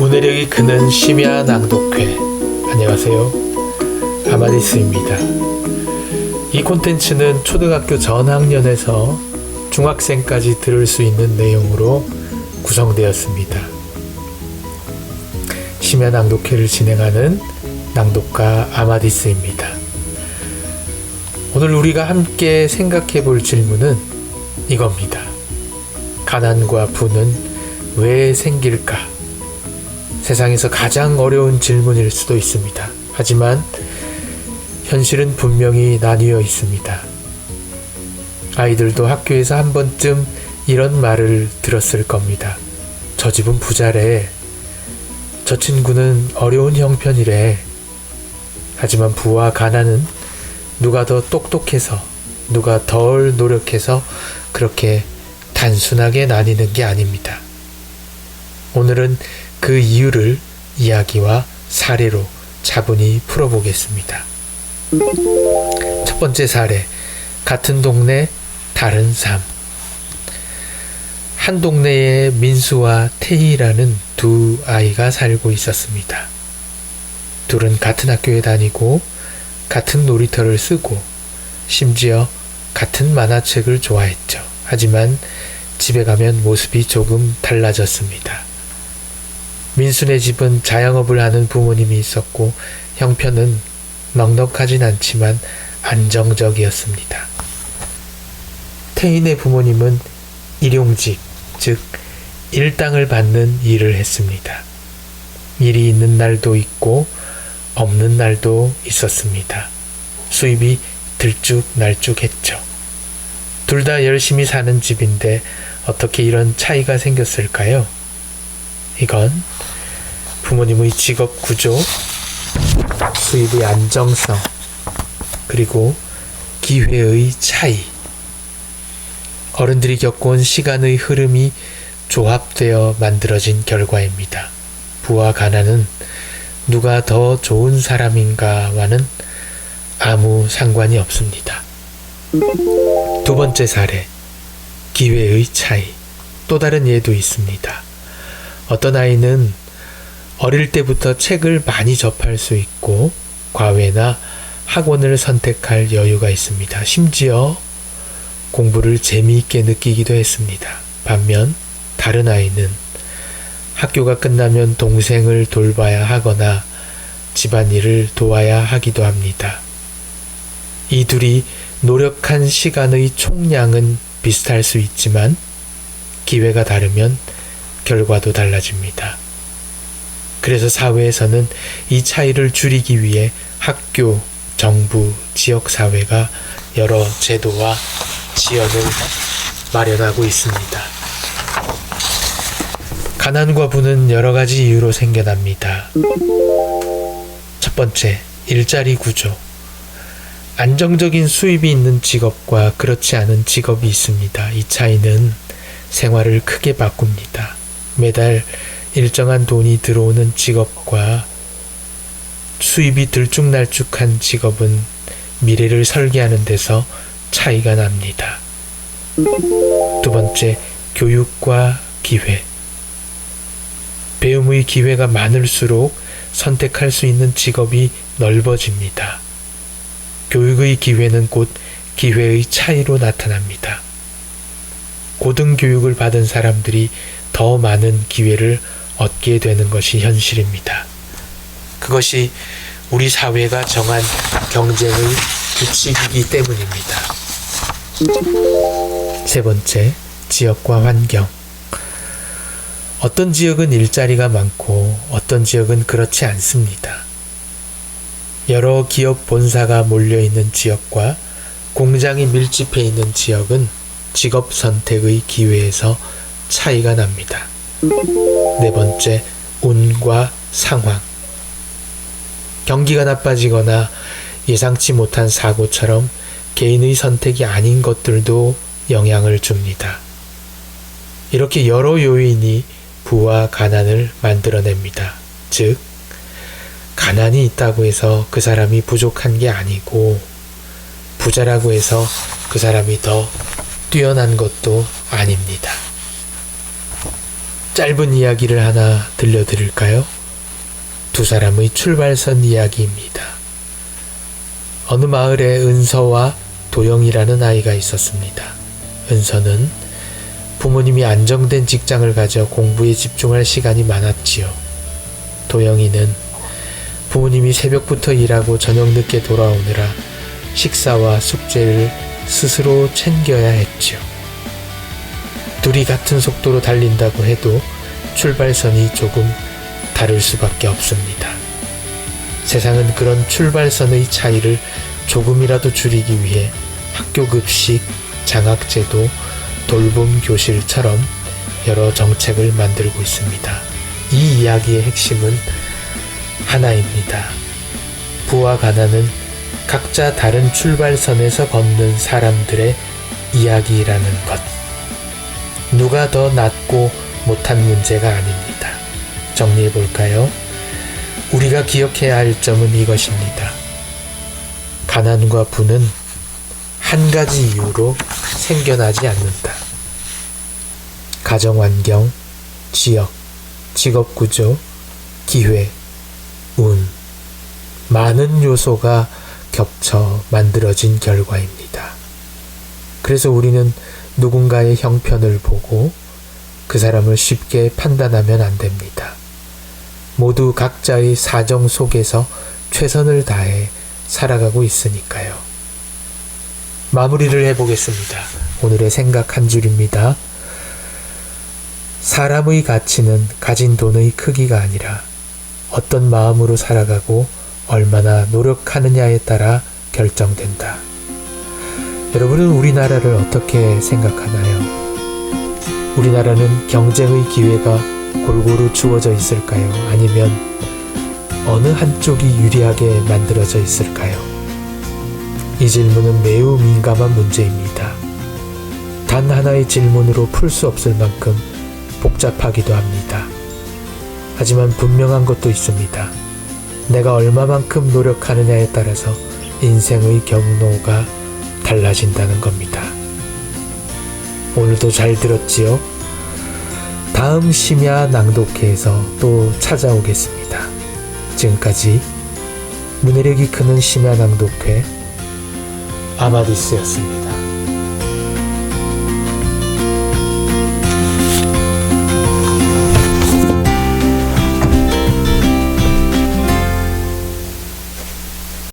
문해력이 크는 심야 낭독회. 안녕하세요, 아마디스입니다. 이 콘텐츠는 초등학교 전학년에서 중학생까지 들을 수 있는 내용으로 구성되었습니다. 심야 낭독회를 진행하는 낭독가 아마디스입니다. 오늘 우리가 함께 생각해 볼 질문은 이겁니다. 가난과 부는 왜 생길까? 세상에서 가장 어려운 질문일 수도 있습니다. 하지만 현실은 분명히 나뉘어 있습니다. 아이들도 학교에서 한 번쯤 이런 말을 들었을 겁니다. 저 집은 부자래. 저 친구는 어려운 형편이래. 하지만 부와 가난은 누가 더 똑똑해서, 누가 덜 노력해서 그렇게 단순하게 나뉘는 게 아닙니다. 오늘은 그 이유를 이야기와 사례로 차분히 풀어보겠습니다. 첫 번째 사례, 같은 동네 다른 삶. 한 동네에 민수와 태희라는 두 아이가 살고 있었습니다. 둘은 같은 학교에 다니고 같은 놀이터를 쓰고 심지어 같은 만화책을 좋아했죠. 하지만 집에 가면 모습이 조금 달라졌습니다. 민수네 집은 자영업을 하는 부모님이 있었고 형편은 넉넉하진 않지만 안정적이었습니다. 태인의 부모님은 일용직, 즉 일당을 받는 일을 했습니다. 일이 있는 날도 있고 없는 날도 있었습니다. 수입이 들쭉날쭉했죠. 둘 다 열심히 사는 집인데 어떻게 이런 차이가 생겼을까요? 이건 부모님의 직업 구조, 수입의 안정성, 그리고 기회의 차이, 어른들이 겪어온 시간의 흐름이 조합되어 만들어진 결과입니다. 부와 가난은 누가 더 좋은 사람인가와는 아무 상관이 없습니다. 두 번째 사례, 기회의 차이. 또 다른 예도 있습니다. 어떤 아이는 어릴 때부터 책을 많이 접할 수 있고 과외나 학원을 선택할 여유가 있습니다. 심지어 공부를 재미있게 느끼기도 했습니다. 반면 다른 아이는 학교가 끝나면 동생을 돌봐야 하거나 집안일을 도와야 하기도 합니다. 이 둘이 노력한 시간의 총량은 비슷할 수 있지만 기회가 다르면 결과도 달라집니다. 그래서 사회에서는 이 차이를 줄이기 위해 학교, 정부, 지역사회가 여러 제도와 지원을 마련하고 있습니다. 가난과 부는 여러 가지 이유로 생겨납니다. 첫 번째, 일자리 구조. 안정적인 수입이 있는 직업과 그렇지 않은 직업이 있습니다. 이 차이는 생활을 크게 바꿉니다. 매달 일정한 돈이 들어오는 직업과 수입이 들쭉날쭉한 직업은 미래를 설계하는 데서 차이가 납니다. 두 번째, 교육과 기회. 배움의 기회가 많을수록 선택할 수 있는 직업이 넓어집니다. 교육의 기회는 곧 기회의 차이로 나타납니다. 고등교육을 받은 사람들이 더 많은 기회를 얻게 되는 것이 현실입니다. 그것이 우리 사회가 정한 경쟁의 규칙이기 때문입니다. 세 번째, 지역과 환경. 어떤 지역은 일자리가 많고 어떤 지역은 그렇지 않습니다. 여러 기업 본사가 몰려있는 지역과 공장이 밀집해 있는 지역은 직업 선택의 기회에서 차이가 납니다. 네 번째, 운과 상황. 경기가 나빠지거나 예상치 못한 사고처럼 개인의 선택이 아닌 것들도 영향을 줍니다. 이렇게 여러 요인이 부와 가난을 만들어냅니다. 즉, 가난이 있다고 해서 그 사람이 부족한 게 아니고 부자라고 해서 그 사람이 더 뛰어난 것도 아닙니다. 짧은 이야기를 하나 들려드릴까요? 두 사람의 출발선 이야기입니다. 어느 마을에 은서와 도영이라는 아이가 있었습니다. 은서는 부모님이 안정된 직장을 가져 공부에 집중할 시간이 많았지요. 도영이는 부모님이 새벽부터 일하고 저녁 늦게 돌아오느라 식사와 숙제를 스스로 챙겨야 했지요. 둘이 같은 속도로 달린다고 해도 출발선이 조금 다를 수밖에 없습니다. 세상은 그런 출발선의 차이를 조금이라도 줄이기 위해 학교 급식, 장학제도, 돌봄 교실처럼 여러 정책을 만들고 있습니다. 이 이야기의 핵심은 하나입니다. 부와 가난은 각자 다른 출발선에서 걷는 사람들의 이야기라는 것. 누가 더 낫고 못한 문제가 아닙니다. 정리해 볼까요? 우리가 기억해야 할 점은 이것입니다. 가난과 부는 한 가지 이유로 생겨나지 않는다. 가정환경, 지역, 직업구조, 기회, 운, 많은 요소가 겹쳐 만들어진 결과입니다. 그래서 우리는 누군가의 형편을 보고 그 사람을 쉽게 판단하면 안 됩니다. 모두 각자의 사정 속에서 최선을 다해 살아가고 있으니까요. 마무리를 해보겠습니다. 오늘의 생각 한 줄입니다. 사람의 가치는 가진 돈의 크기가 아니라 어떤 마음으로 살아가고 얼마나 노력하느냐에 따라 결정된다. 여러분은 우리나라를 어떻게 생각하나요? 우리나라는 경쟁의 기회가 골고루 주어져 있을까요? 아니면 어느 한쪽이 유리하게 만들어져 있을까요? 이 질문은 매우 민감한 문제입니다. 단 하나의 질문으로 풀 수 없을 만큼 복잡하기도 합니다. 하지만 분명한 것도 있습니다. 내가 얼마만큼 노력하느냐에 따라서 인생의 경로가 달라진다는 겁니다. 오늘도 잘 들었지요? 다음 심야 낭독회에서 또 찾아오겠습니다. 지금까지 문해력이 크는 심야 낭독회 아마디스였습니다.